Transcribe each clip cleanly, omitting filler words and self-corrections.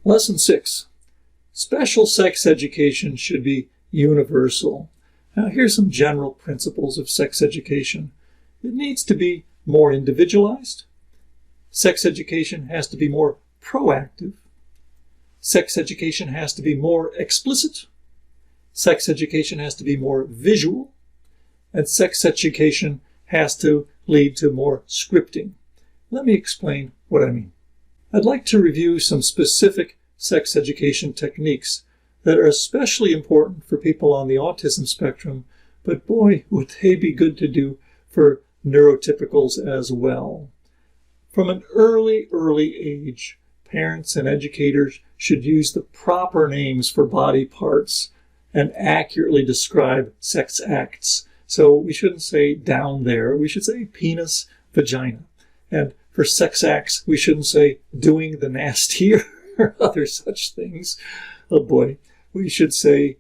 Lesson 6. Special sex education should be universal. Now, here's some general principles of sex education. It needs to be more individualized. Sex education has to be more proactive. Sex education has to be more explicit. Sex education has to be more visual. And sex education has to lead to more scripting. Let me explain what I mean. I'd like to review some specific sex education techniques that are especially important for people on the autism spectrum, but boy, would they be good to do for neurotypicals as well. From an early age, parents and educators should use the proper names for body parts and accurately describe sex acts. So we shouldn't say down there, we should say penis, vagina. And for sex acts, we shouldn't say doing the nasty or other such things. Oh boy, we should say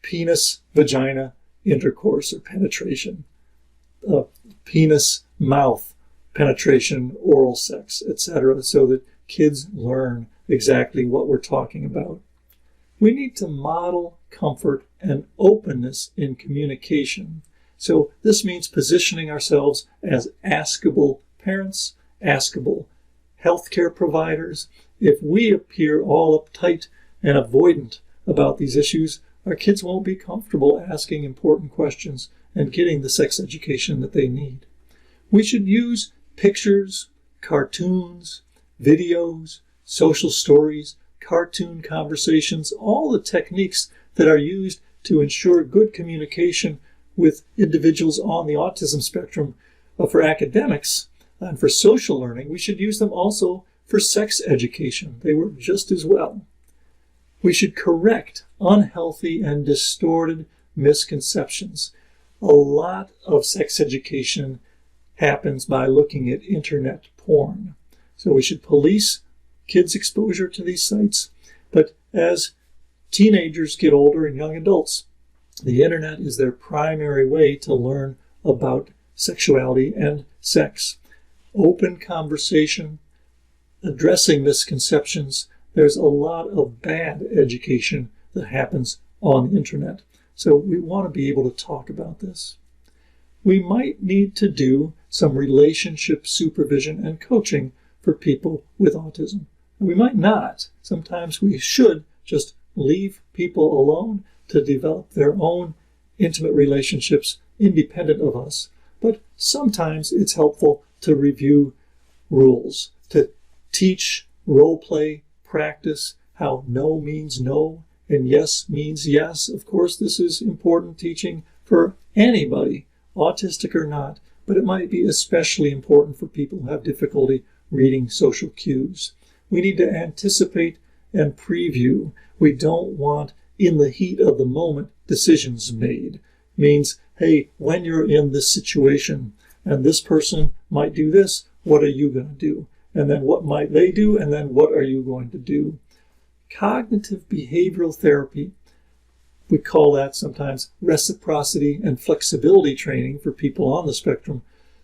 penis, vagina, intercourse or penetration. Penis, mouth, penetration, oral sex, etc., so that kids learn exactly what we're talking about. We need to model comfort and openness in communication. So this means positioning ourselves as askable parents, askable healthcare providers. If we appear all uptight and avoidant about these issues, our kids won't be comfortable asking important questions and getting the sex education that they need. We should use pictures, cartoons, videos, social stories, cartoon conversations, all the techniques that are used to ensure good communication with individuals on the autism spectrum. For academics and for social learning, we should use them also for sex education. They work just as well. We should correct unhealthy and distorted misconceptions. A lot of sex education happens by looking at internet porn. So we should police kids' exposure to these sites. But as teenagers get older and young adults, the internet is their primary way to learn about sexuality and sex. Open conversation, addressing misconceptions. There's a lot of bad education that happens on the internet. So we want to be able to talk about this. We might need to do some relationship supervision and coaching for people with autism. We might not. Sometimes we should just leave people alone to develop their own intimate relationships independent of us. But sometimes it's helpful to review rules, to teach, role play, practice how no means no and yes means yes. Of course, this is important teaching for anybody, autistic or not, but it might be especially important for people who have difficulty reading social cues. We need to anticipate and preview. We don't want, in the heat of the moment, decisions made. Means, hey, when you're in this situation and this person might do this, what are you going to do? And then what might they do? And then what are you going to do? Cognitive behavioral therapy, we call that sometimes reciprocity and flexibility training for people on the spectrum,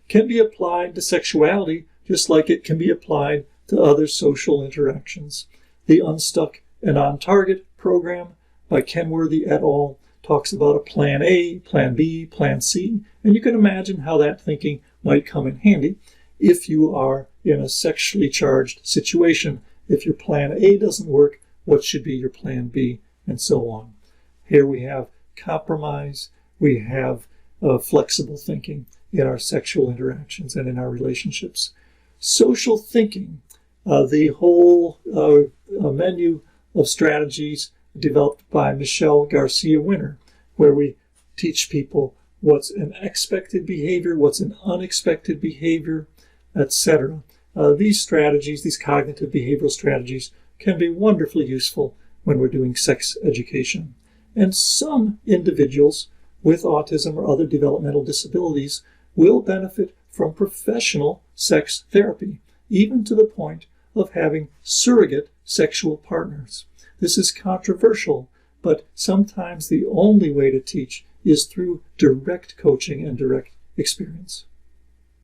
can be applied to sexuality just like it can be applied to other social interactions. The Unstuck and On Target program by Kenworthy et al. Talks about a plan A, plan B, plan C, and you can imagine how that thinking might come in handy if you are in a sexually charged situation. If your plan A doesn't work, what should be your plan B, and so on. Here we have compromise, we have flexible thinking in our sexual interactions and in our relationships. Social thinking, the whole menu of strategies developed by Michelle Garcia Winner, where we teach people what's an expected behavior, what's an unexpected behavior, etc. These strategies, these cognitive behavioral strategies, can be wonderfully useful when we're doing sex education. And some individuals with autism or other developmental disabilities will benefit from professional sex therapy, even to the point of having surrogate sexual partners. This is controversial, but sometimes the only way to teach is through direct coaching and direct experience.